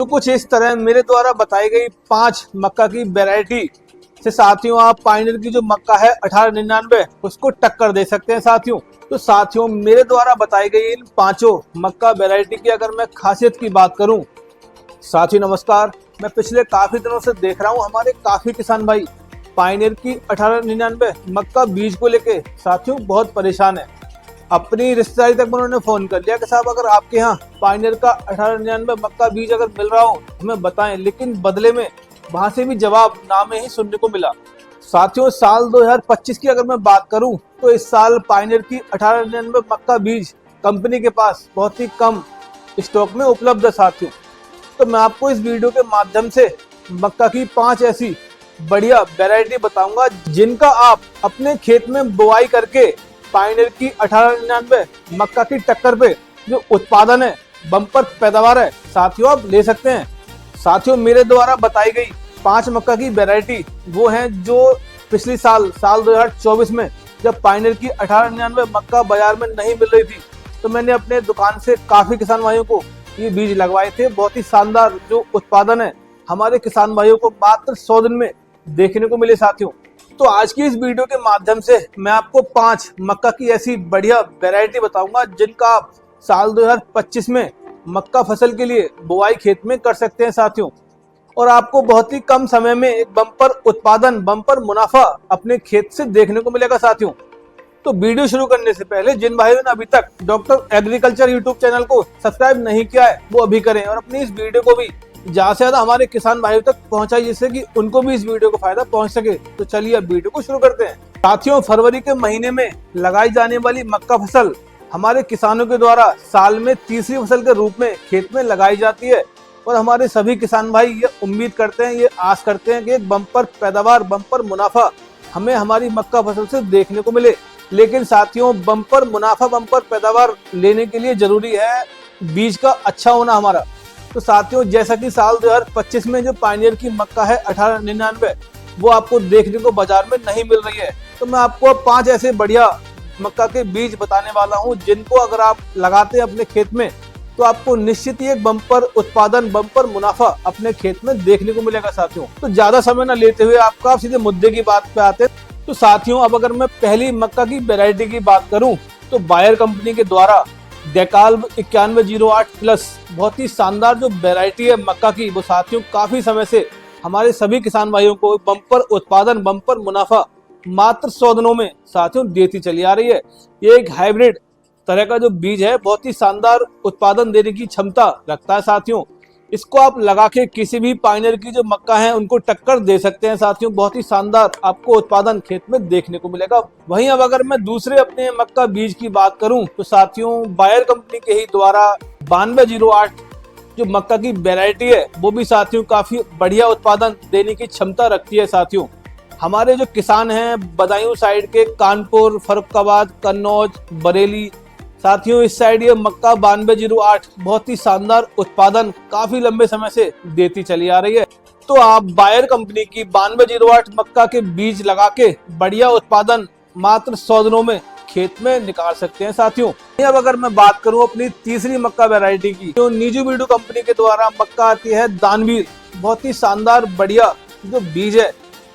तो कुछ इस तरह मेरे द्वारा बताई गई 5 मक्का की वैरायटी से साथियों आप पायनियर की जो मक्का है 1899 उसको टक्कर दे सकते हैं साथियों। तो साथियों मेरे द्वारा बताई गई इन 5 मक्का वैरायटी की अगर मैं खासियत की बात करूं, साथियों नमस्कार। मैं पिछले काफी दिनों से देख रहा हूं हमारे काफी किसान भाई पायनियर की 1899 मक्का बीज को लेके साथियों बहुत परेशान है। अपनी रिश्तेदारी तक उन्होंने फोन कर लिया कि साहब अगर आपके यहाँ पायनियर का 1899 मक्का बीज अगर मिल रहा हो हमें बताएं, लेकिन बदले में वहां से भी जवाब ना में ही सुनने को मिला। साथियों साल 2025 की अगर मैं बात करूं तो इस साल पायनियर की 1899 मक्का बीज कंपनी के पास बहुत ही कम स्टॉक में उपलब्ध है साथियों। तो मैं आपको इस वीडियो के माध्यम से मक्का की 5 ऐसी बढ़िया वैरायटी बताऊंगा जिनका आप अपने खेत में बुआई करके पायनियर की 1899 मक्का की टक्कर पे जो उत्पादन है, बम्पर पैदावार है साथियों आप ले सकते हैं। साथियों मेरे द्वारा बताई गई 5 मक्का की वैरायटी वो हैं जो पिछली साल 2024 में जब पायनियर की 1899 मक्का बाजार में नहीं मिल रही थी तो मैंने अपने दुकान से काफी किसान भाइयों को ये बीज लगवाए थे। बहुत ही शानदार जो उत्पादन है हमारे किसान भाइयों को मात्र 100 दिन में देखने को मिले साथियों। तो आज की इस वीडियो के माध्यम से मैं आपको 5 मक्का की ऐसी बढ़िया वैरायटी बताऊंगा जिनका आप साल 2025 में मक्का फसल के लिए बुआई खेत में कर सकते हैं साथियों, और आपको बहुत ही कम समय में एक बम्पर उत्पादन, बम्पर मुनाफा अपने खेत से देखने को मिलेगा साथियों। तो वीडियो शुरू करने से पहले जिन भाइयों ने अभी तक डॉक्टर एग्रीकल्चर यूट्यूब चैनल को सब्सक्राइब नहीं किया है वो अभी करें और अपनी इस वीडियो को भी ज्यादा से ज्यादा हमारे किसान भाइयों तक पहुंचाइए जिससे कि उनको भी इस वीडियो को फायदा पहुंच सके। तो चलिए अब वीडियो को शुरू करते हैं। साथियों फरवरी के महीने में लगाई जाने वाली मक्का फसल हमारे किसानों के द्वारा साल में तीसरी फसल के रूप में खेत में लगाई जाती है, और हमारे सभी किसान भाई ये उम्मीद करते हैं, ये आस करते हैं कि एक बम्पर पैदावार, बम्पर मुनाफा हमें हमारी मक्का फसल से देखने को मिले। लेकिन साथियों बम्पर मुनाफा, बम्पर पैदावार लेने के लिए जरूरी है बीज का अच्छा होना हमारा। तो साथियों जैसा कि साल 2025 में जो पायनियर की मक्का है 1899 वो आपको देखने को बाजार में नहीं मिल रही है, तो मैं आपको 5 ऐसे बढ़िया मक्का के बीज बताने वाला हूं जिनको अगर आप लगाते हैं अपने खेत में तो आपको निश्चित ही एक बम्पर उत्पादन, बम्पर मुनाफा अपने खेत में देखने को मिलेगा साथियों। तो ज्यादा समय न लेते हुए आपका सीधे मुद्दे की बात पे आते हैं। तो साथियों अब अगर मैं पहली मक्का की वैरायटी की बात करूं तो बायर कंपनी के द्वारा डेकाल्ब 9108 प्लस बहुत ही शानदार जो वैरायटी है मक्का की वो साथियों काफी समय से हमारे सभी किसान भाइयों को बम्पर उत्पादन, बम्पर मुनाफा मात्र 100 दिनों में साथियों देती चली आ रही है। ये एक हाइब्रिड तरह का जो बीज है बहुत ही शानदार उत्पादन देने की क्षमता रखता है साथियों। इसको आप लगा के किसी भी पायनियर की जो मक्का है उनको टक्कर दे सकते हैं साथियों। बहुत ही शानदार आपको उत्पादन खेत में देखने को मिलेगा। वहीं अब अगर मैं दूसरे अपने मक्का बीज की बात करूं तो साथियों बायर कंपनी के ही द्वारा 9208 जो मक्का की वैरायटी है वो भी साथियों काफी बढ़िया उत्पादन देने की क्षमता रखती है साथियों। हमारे जो किसान हैं बदायूं साइड के, कानपुर, फर्रुखाबाद, कन्नौज, बरेली साथियों इस साइड ये मक्का 9208 बहुत ही शानदार उत्पादन काफी लंबे समय से देती चली आ रही है। तो आप बायर कंपनी की 9208 मक्का के बीज लगा के बढ़िया उत्पादन मात्र 100 दिनों में खेत में निकाल सकते हैं साथियों। अब अगर मैं बात करूं अपनी तीसरी मक्का वैरायटी की तो निजू बीडू कंपनी के द्वारा मक्का आती है दानवीर, बहुत ही शानदार बढ़िया जो बीज है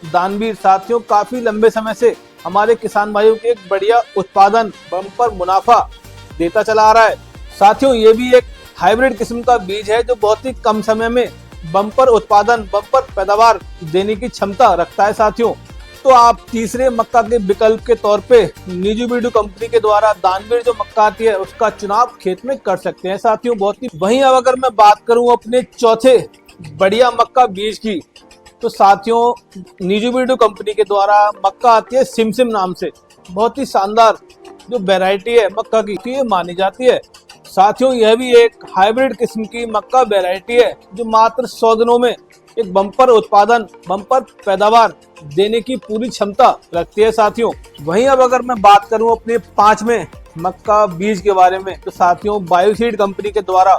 दानवीर साथियों काफी लंबे समय से हमारे किसान भाइयों के एक बढ़िया उत्पादन, बम्पर मुनाफा देता चला आ रहा है साथियों। ये भी एक हाइब्रिड किस्म का बीज है जो बहुत ही कम समय में बम्पर उत्पादन, बम्पर पैदावार देने की क्षमता रखता है साथियों। तो आप तीसरे मक्का के विकल्प के तौर पे निजू बीडू कंपनी के द्वारा दानवीर जो मक्का आती है उसका चुनाव खेत में कर सकते हैं साथियों। बहुत ही वहीं अब अगर मैं बात करूं अपने चौथे बढ़िया मक्का बीज की तो साथियों निजू बीडू कंपनी के द्वारा मक्का आती है सिमसिम नाम से, बहुत ही शानदार जो वैरायटी है मक्का की ये मानी जाती है साथियों। यह भी एक हाइब्रिड किस्म की मक्का वैरायटी है जो मात्र 100 दिनों में एक बम्पर उत्पादन, बम्पर पैदावार देने की पूरी क्षमता रखती है साथियों। वहीं अब अगर मैं बात करूं अपने 5वें मक्का बीज के बारे में तो साथियों बायोसीड कंपनी के द्वारा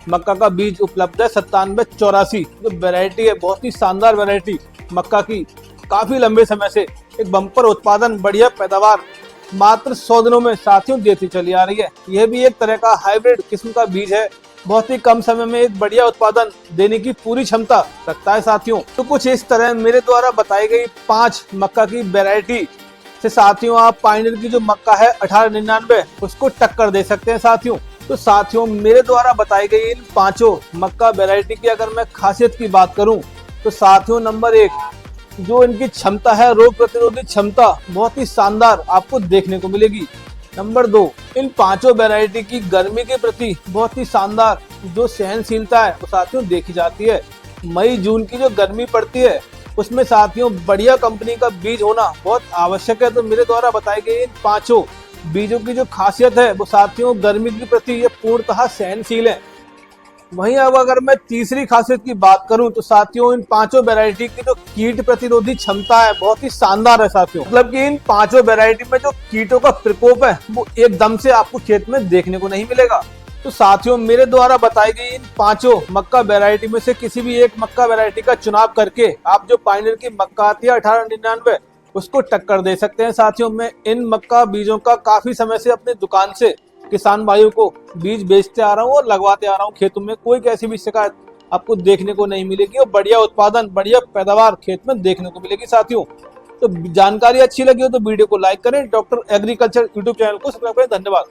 मक्का का बीज उपलब्ध है 9784 जो वैरायटी है बहुत ही शानदार वैरायटी मक्का की काफी लंबे समय से एक बम्पर उत्पादन, बढ़िया पैदावार मात्र 100 दिनों में साथियों देती चली आ रही है। यह भी एक तरह का हाइब्रिड किस्म का बीज है बहुत ही कम समय में एक बढ़िया उत्पादन देने की पूरी क्षमता रखता है साथियों। तो कुछ इस तरह मेरे द्वारा बताई गई 5 मक्का की वैरायटी से साथियों आप पायनियर की जो मक्का है 1899 उसको टक्कर दे सकते हैं साथियों। तो साथियों मेरे द्वारा बताई गई इन 5 मक्का वैरायटी की अगर मैं खासियत की बात करूं तो साथियों नंबर 1 जो इनकी क्षमता है, रोग प्रतिरोधी क्षमता बहुत ही शानदार आपको देखने को मिलेगी। नंबर 2 इन 5 वैरायटी की गर्मी के प्रति बहुत ही शानदार जो सहनशीलता है वो साथियों देखी जाती है। मई जून की जो गर्मी पड़ती है उसमें साथियों बढ़िया कंपनी का बीज होना बहुत आवश्यक है। तो मेरे द्वारा बताई गई इन 5 बीजों की जो खासियत है वो साथियों गर्मी के प्रति ये पूर्णतः सहनशील है। वहीं अब अगर मैं तीसरी खासियत की बात करूं तो साथियों इन 5 वैरायटी की जो कीट प्रतिरोधी क्षमता है बहुत ही शानदार है साथियों। मतलब कि इन 5 वैरायटी में जो कीटों का प्रकोप है वो एकदम से आपको खेत में देखने को नहीं मिलेगा। तो साथियों मेरे द्वारा बताई गई इन 5 मक्का वैरायटी में से किसी भी एक मक्का वैरायटी का चुनाव करके आप जो पायनियर की मक्का आती है 1899 उसको टक्कर दे सकते हैं साथियों। मैं इन मक्का बीजों का काफी समय से अपनी दुकान से किसान भाइयों को बीज बेचते आ रहा हूँ और लगवाते आ रहा हूँ खेतों में। कोई कैसी भी शिकायत आपको देखने को नहीं मिलेगी और बढ़िया उत्पादन, बढ़िया पैदावार खेत में देखने को मिलेगी साथियों। तो जानकारी अच्छी लगी हो तो वीडियो को लाइक करें, डॉक्टर एग्रीकल्चर यूट्यूब चैनल को सब्सक्राइब करें। धन्यवाद।